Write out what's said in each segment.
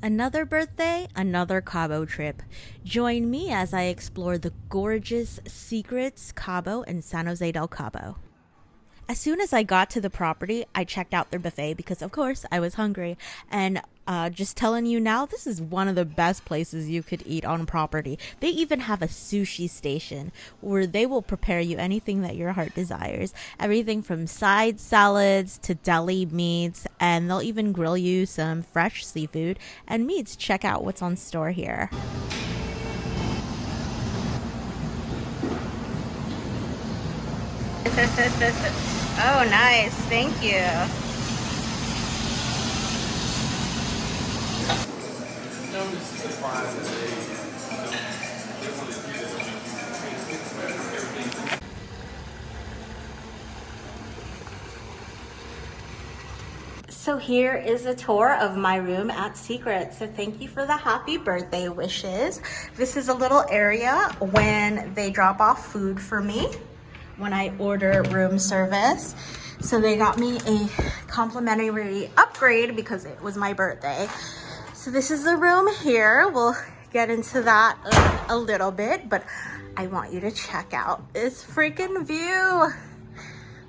Another birthday, another Cabo trip. Join me as I explore the gorgeous Secrets Cabo in San Jose del Cabo. As soon as I got to the property, I checked out their buffet because, of course, I was hungry. And just telling you now, this is one of the best places you could eat on property. They even have a sushi station where they will prepare you anything that your heart desires. Everything from side salads to deli meats, and they'll even grill you some fresh seafood and meats. Check out what's on store here. Oh, nice. Thank you. So here is a tour of my room at Secret. So thank you for the happy birthday wishes. This is a little area when they drop off food for me when I order room service. So they got me a complimentary upgrade because it was my birthday. So this is the room here. We'll get into that a little bit, but I want you to check out this freaking view.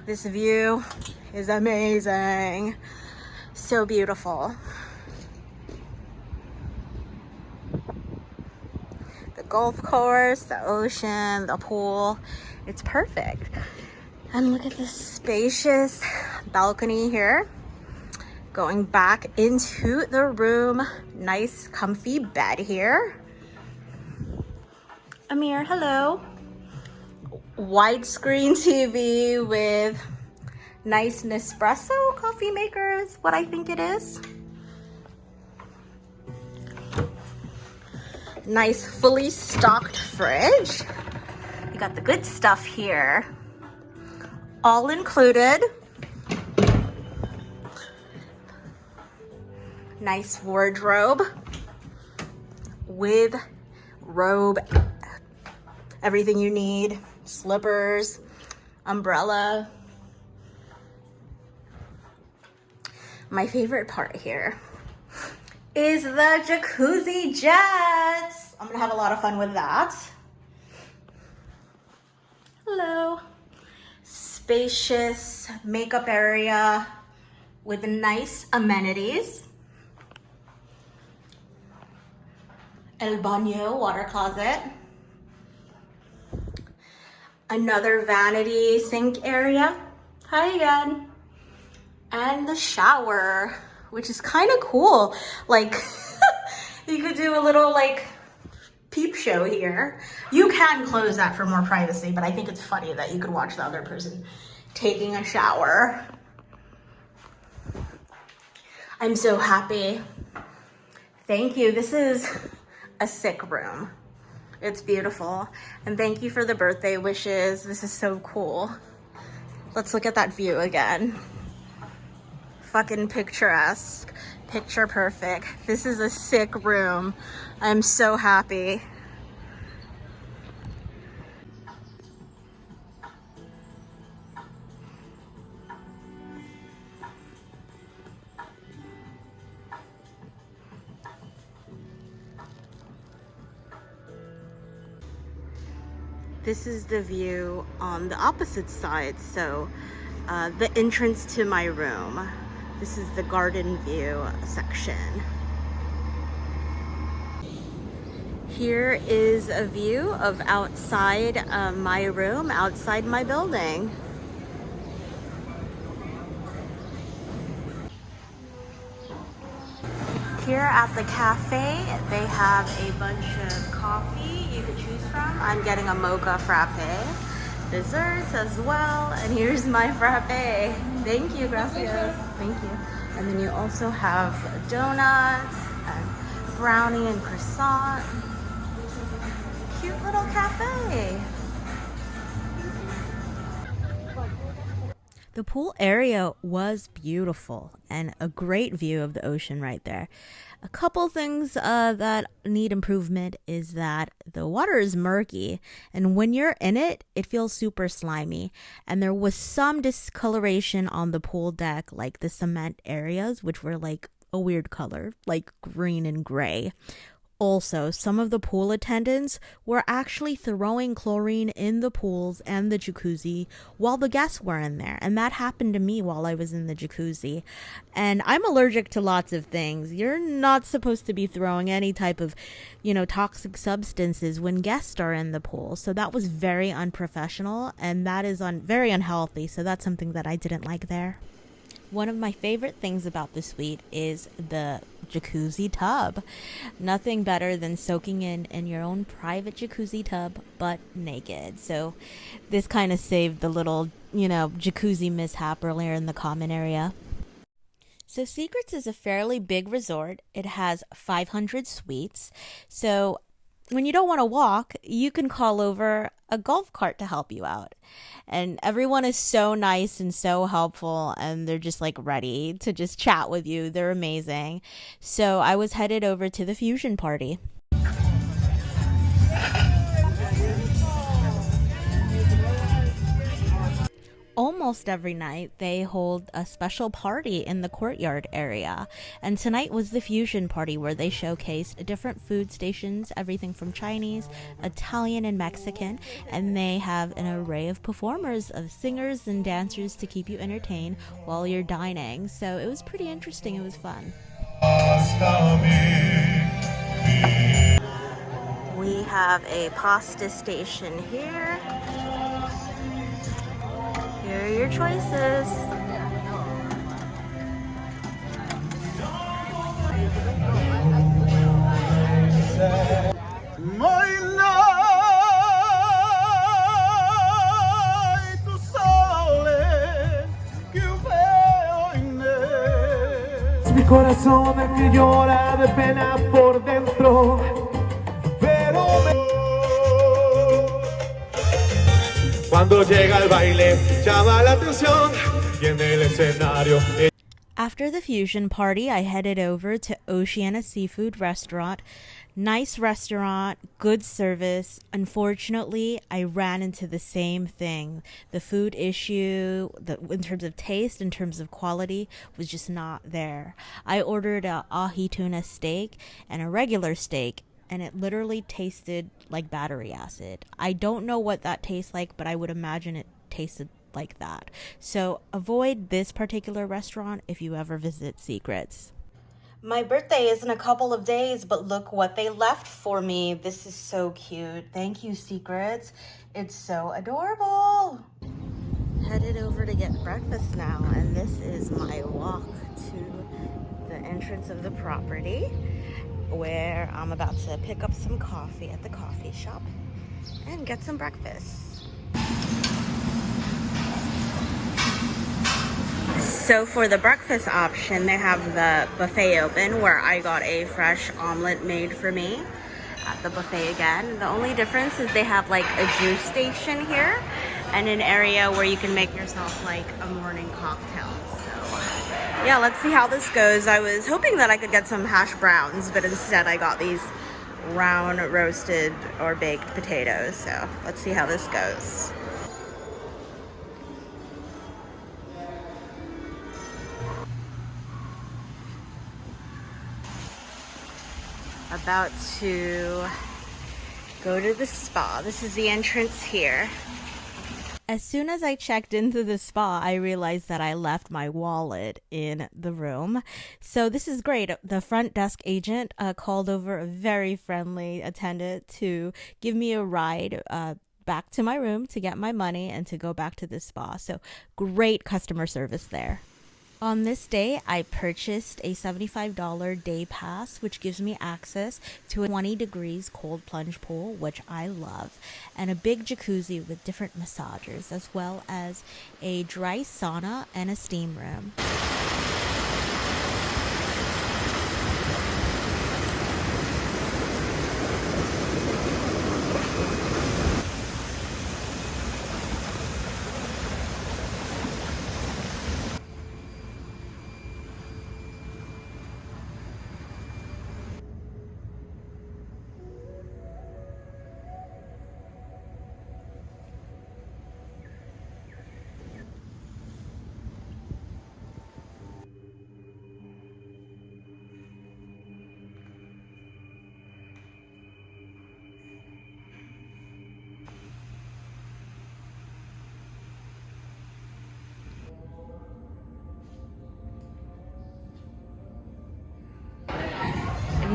This view is amazing. So beautiful. The golf course, the ocean, the pool. It's perfect. And look at this spacious balcony here. Going back into the room. Nice comfy bed here. Amir, hello. Widescreen TV with nice Nespresso coffee maker is what I think it is. Nice fully stocked fridge. You got the good stuff here. All included. Nice wardrobe with robe, everything you need, slippers, umbrella. My favorite part here is the jacuzzi jets. I'm gonna have a lot of fun with that. Hello. Spacious makeup area with nice amenities. El baño, water closet. Another vanity sink area. Hi again. And the shower, which is kind of cool. Like, you could do a little like peep show here. You can close that for more privacy, but I think it's funny that you could watch the other person taking a shower. I'm so happy. Thank you. This is a sick room. It's beautiful. And thank you for the birthday wishes. This is so cool. Let's look at that view again. Fucking picturesque, picture perfect. This is a sick room. I'm so happy. This is the view on the opposite side. So the entrance to my room. This is the garden view section. Here is a view of outside my room, outside my building. Here at the cafe, they have a bunch of coffee you could choose from. I'm getting a mocha frappe. Desserts as well, and here's my frappe. Thank you, gracias. Thank you. And then you also have donuts and brownie and croissant. Cute little cafe. The pool area was beautiful and a great view of the ocean right there. A couple things that need improvement is that the water is murky, and when you're in it, it feels super slimy. And there was some discoloration on the pool deck, like the cement areas, which were like a weird color, like green and gray. Also, some of the pool attendants were actually throwing chlorine in the pools and the jacuzzi while the guests were in there. And that happened to me while I was in the jacuzzi. And I'm allergic to lots of things. You're not supposed to be throwing any type of, toxic substances when guests are in the pool. So that was very unprofessional, and that is very unhealthy. So that's something that I didn't like there. One of my favorite things about the suite is the jacuzzi tub. Nothing better than soaking in your own private jacuzzi tub, but naked. So this kind of saved the little, jacuzzi mishap earlier in the common area. So Secrets is a fairly big resort. It has 500 suites. So when you don't want to walk, you can call over a golf cart to help you out. And everyone is so nice and so helpful, and they're just like ready to just chat with you. They're amazing. So I was headed over to the fusion party. Almost every night they hold a special party in the courtyard area, and tonight was the fusion party where they showcased different food stations, everything from Chinese, Italian, and Mexican, and they have an array of performers, of singers and dancers to keep you entertained while you're dining. So it was pretty interesting. It was fun. We have a pasta station here. Here are your choices. Mi corazón que llora de pena por dentro, pero cuando llega el baile llama la atención y en el escenario. After the fusion party, I headed over to Oceana Seafood Restaurant. Nice restaurant, good service. Unfortunately, I ran into the same thing. The food issue, in terms of taste, in terms of quality, was just not there. I ordered a ahi tuna steak and a regular steak, and it literally tasted like battery acid. I don't know what that tastes like, but I would imagine it tasted like that. So avoid this particular restaurant if you ever visit Secrets. My birthday is in a couple of days, but look what they left for me. This is so cute. Thank you, Secrets. It's so adorable. Headed over to get breakfast now, and this is my walk to the entrance of the property, where I'm about to pick up some coffee at the coffee shop and get some breakfast. So for the breakfast option, they have the buffet open, where I got a fresh omelet made for me at the buffet again. The only difference is they have like a juice station here and an area where you can make yourself like a morning cocktail. So yeah, let's see how this goes. I was hoping that I could get some hash browns, but instead I got these round roasted or baked potatoes. So let's see how this goes. About to go to the spa. This is the entrance here. As soon as I checked into the spa, I realized that I left my wallet in the room. So this is great. The front desk agent called over a very friendly attendant to give me a ride back to my room to get my money and to go back to the spa. So great customer service there. On this day, I purchased a $75 day pass, which gives me access to a 20 degrees cold plunge pool, which I love, and a big jacuzzi with different massagers, as well as a dry sauna and a steam room.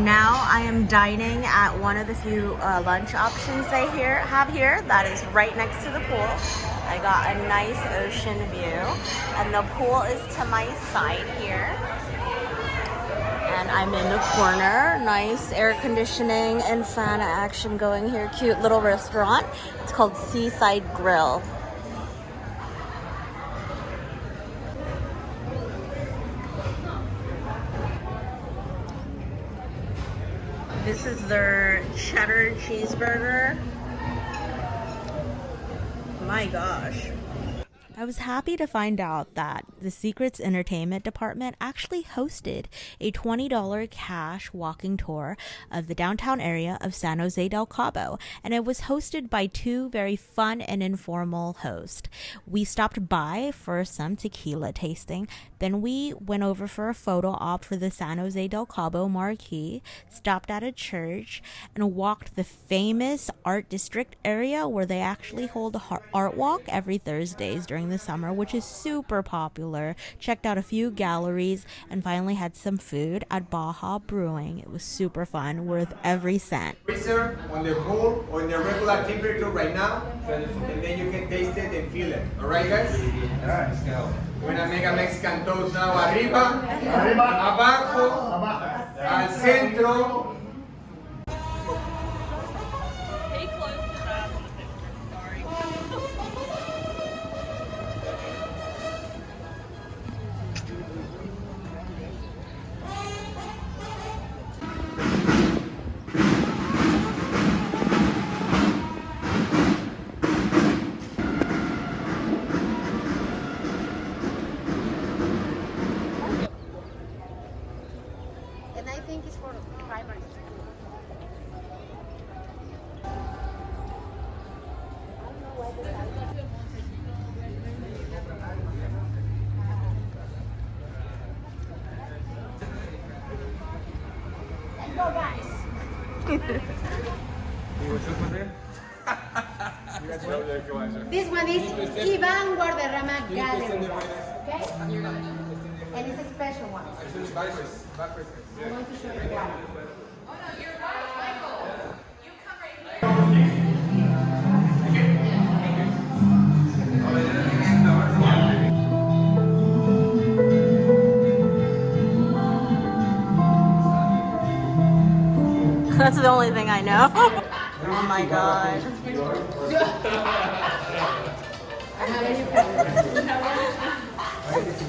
now I am dining at one of the few lunch options they have here that is right next to the pool. I got a nice ocean view, and the pool is to my side here. And I'm in the corner. Nice air conditioning and fan action going here. Cute little restaurant. It's called Seaside Grill. This is their cheddar cheeseburger. My gosh. I was happy to find out that the Secrets Entertainment Department actually hosted a $20 cash walking tour of the downtown area of San Jose del Cabo, and it was hosted by two very fun and informal hosts. We stopped by for some tequila tasting, then we went over for a photo op for the San Jose del Cabo marquee, stopped at a church, and walked the famous art district area where they actually hold a art walk every Thursdays during the summer, which is super popular. Checked out a few galleries and finally had some food at Baja Brewing. It was super fun, worth every cent. Freezer on the pool on the regular temperature right now, and then you can taste it and feel it. All right, guys? All right, let's go. We're gonna make a Mexican toast now. Arriba, abajo, al centro. And I think it's for primary school. Let's go, guys. This one is Iván Guarderrama Gallery, okay? And it's a special one. I'm going to show you why. That's the only thing I know. Oh my god.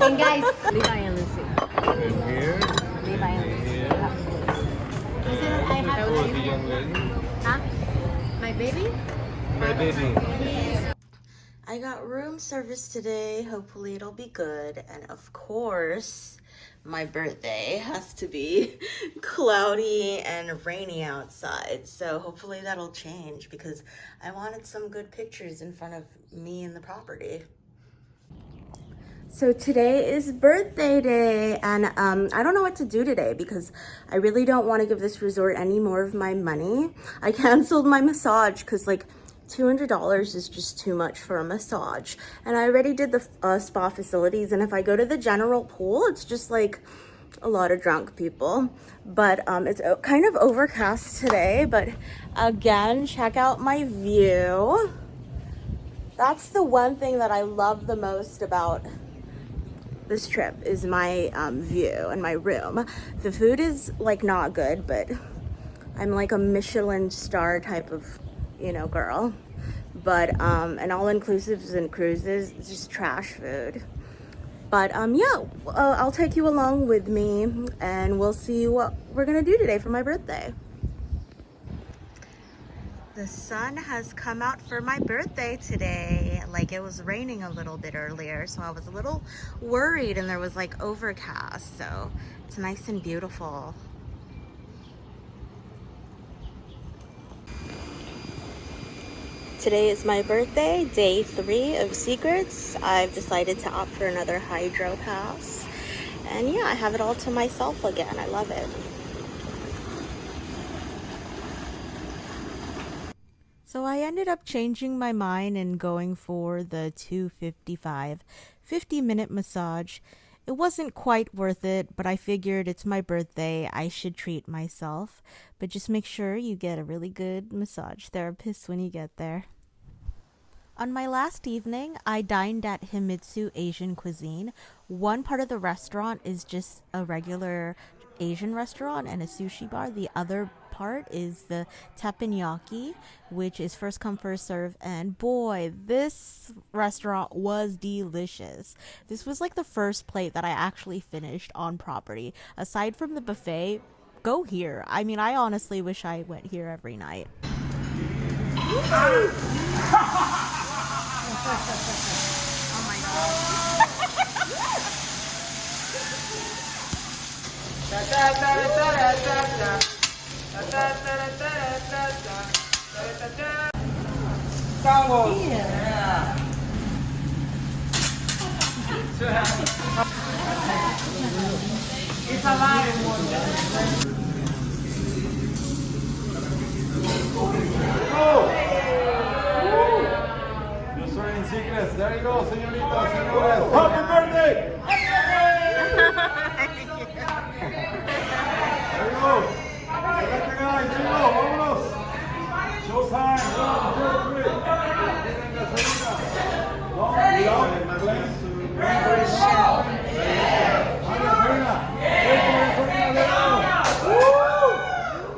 And guys, Levi and Lucy. Here. Levi and Lucy. I have Oh, the young lady. huh? My baby? My baby. I got room service today. Hopefully it'll be good. And of course, my birthday has to be cloudy and rainy outside. So hopefully that'll change because I wanted some good pictures in front of me and the property. So today is birthday day, and I don't know what to do today because I really don't want to give this resort any more of my money. I canceled my massage because like $200 is just too much for a massage, and I already did the spa facilities, and if I go to the general pool, it's just like a lot of drunk people. But it's kind of overcast today, but again, check out my view. That's the one thing that I love the most about this trip is my view and my room. The food is like not good, but I'm like a Michelin star type of, you know, girl. But and all-inclusives and cruises, it's just trash food. But yeah, I'll take you along with me and we'll see what we're gonna do today for my birthday. The sun has come out for my birthday today. Like, it was raining a little bit earlier, so I was a little worried, and there was like overcast, so it's nice and beautiful. Today is my birthday, day 3 of Secrets. I've decided to opt for another hydro pass. And yeah, I have it all to myself again. I love it. So I ended up changing my mind and going for the $255 50-minute massage. It wasn't quite worth it, but I figured it's my birthday, I should treat myself. But just make sure you get a really good massage therapist when you get there. On my last evening, I dined at Himitsu Asian Cuisine. One part of the restaurant is just a regular Asian restaurant and a sushi bar. The other part is the teppanyaki, which is first come first serve, and boy, this restaurant was delicious. This was like the first plate that I actually finished on property. Aside from the buffet, go here. I mean, I honestly wish I went here every night. Cabos. It's alive. You're serving secrets. There you go, señoritas, señores. Happy birthday! There you go. Perfect, guys. There you go. Vámonos. Showtime. 1, 2, 3.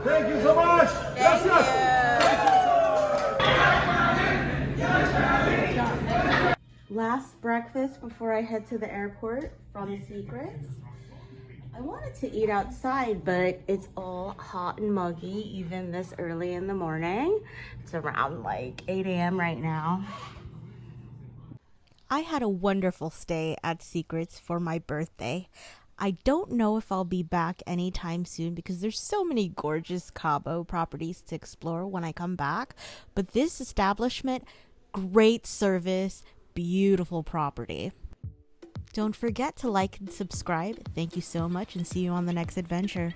Thank you so much. Gracias. Last breakfast before I head to the airport from Secrets. I wanted to eat outside, but it's all hot and muggy even this early in the morning. It's around like 8 a.m. right now. I had a wonderful stay at Secrets for my birthday. I don't know if I'll be back anytime soon because there's so many gorgeous Cabo properties to explore when I come back. But this establishment, great service, beautiful property. Don't forget to like and subscribe. Thank you so much and see you on the next adventure.